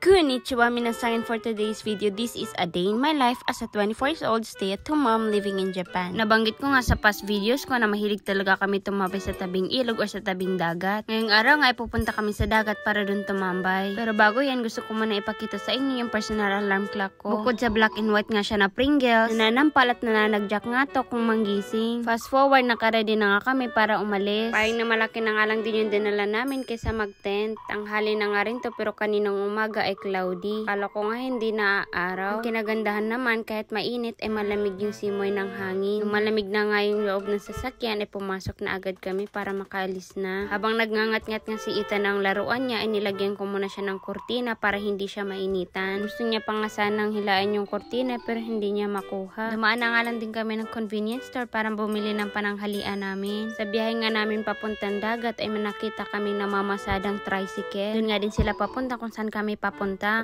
Konnichiwa minasan, for today's video, this is a day in my life as a 24 years old stay-at-home mom living in Japan. Nabanggit ko nga sa past videos ko na mahilig talaga kami tumambay sa tabing ilog or sa tabing dagat. Ngayong araw nga ay pupunta kami sa dagat para dun tumambay. Pero bago yan, gusto ko muna ipakita sa inyo yung personal alarm clock ko. Bukod sa black and white nga siya na Pringles, nananampal at nananagjack nga to kung manggising. Fast forward, nakaready na nga kami para umalis. Parang na malaki na nga lang din yung dinala namin kaysa mag-tent. Ang hali na nga rin to pero kaninang umaga ay cloudy. Kala ko nga hindi na araw. Ang kinagandahan naman, kahit mainit ay malamig yung simoy ng hangin. Nung malamig na nga yung loob ng sasakyan ay pumasok na agad kami para makaalis na. Habang nagngangat-ngat nga si Ethan ng laruan niya ay nilagyan ko muna siya ng kurtina para hindi siya mainitan. Gusto niya pa nga sanang hilain yung kurtina pero hindi niya makuha. Dumaan na nga lang din kami ng convenience store para bumili ng pananghalian namin. Sa biyahe nga namin papuntang dagat ay manakita kami na mamasadang tricycle. Doon nga din sila papunta kung saan kami papunta.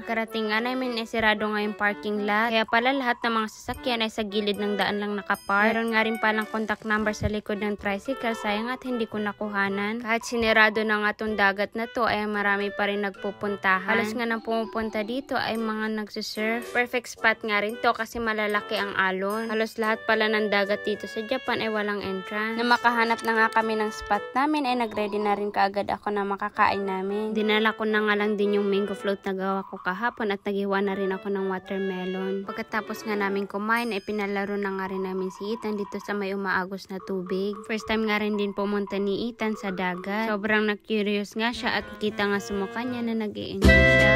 Karating nga namin ay sirado nga yung parking lot. Kaya pala lahat ng mga sasakyan ay sa gilid ng daan lang nakapark. Meron nga rin palang contact number sa likod ng tricycle. Sayang at hindi ko nakuhanan. Kahit sinirado na nga tong dagat na to ay marami pa rin nagpupuntahan. Halos nga nang pumupunta dito ay mga nagsusurf. Perfect spot nga rin to kasi malalaki ang alon. Halos lahat pala ng dagat dito sa Japan ay walang entrance. Na makahanap na nga kami ng spot namin ay nagready na rin kaagad ako na makakain namin. Dinala ko na nga lang din yung mango float na gawa ko kahapon at naghiwa na rin ako ng watermelon. Pagkatapos nga namin kumain ay pinalaro na nga rin namin si Ethan dito sa may umaagos na tubig. First time nga rin din pumunta ni Ethan sa dagat. Sobrang na-curious nga siya at kita nga sa mukha niya na nag-i-enjoy siya.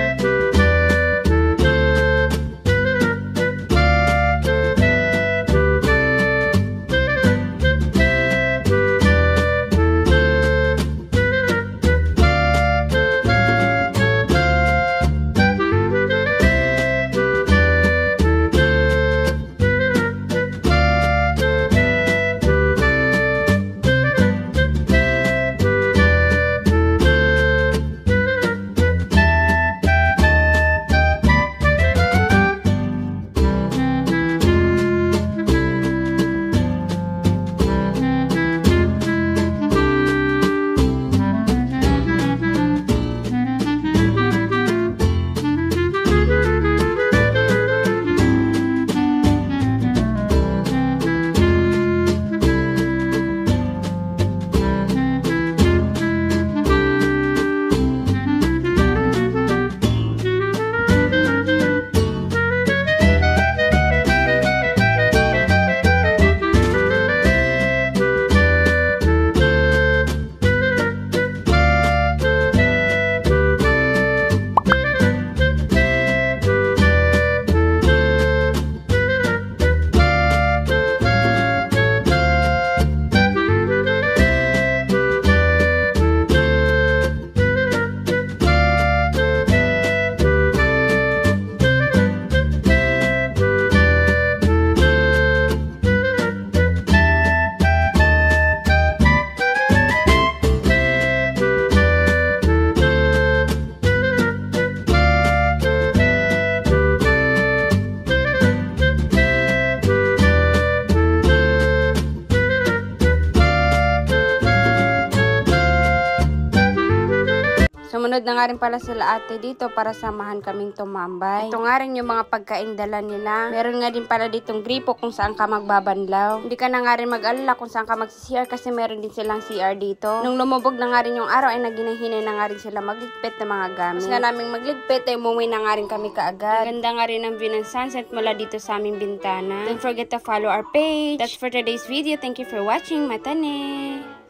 Sumunod na nga rin pala sila ate dito para samahan kaming tumambay. Ito nga rin yung mga pagkain dala nila. Meron nga din pala ditong gripo kung saan ka magbabanlaw. Hindi ka na nga rin mag-alala kung saan ka mag-CR kasi meron din silang CR dito. Nung lumubog na nga rin yung araw ay naginahinay na nga rin sila magligpit ng mga gamit. Mas nga naming magligpit ay umuwi na nga rin kami kaagad. Ganda nga rin ang view ng sunset mula dito sa aming bintana. Don't forget to follow our page. That's for today's video. Thank you for watching. Matane!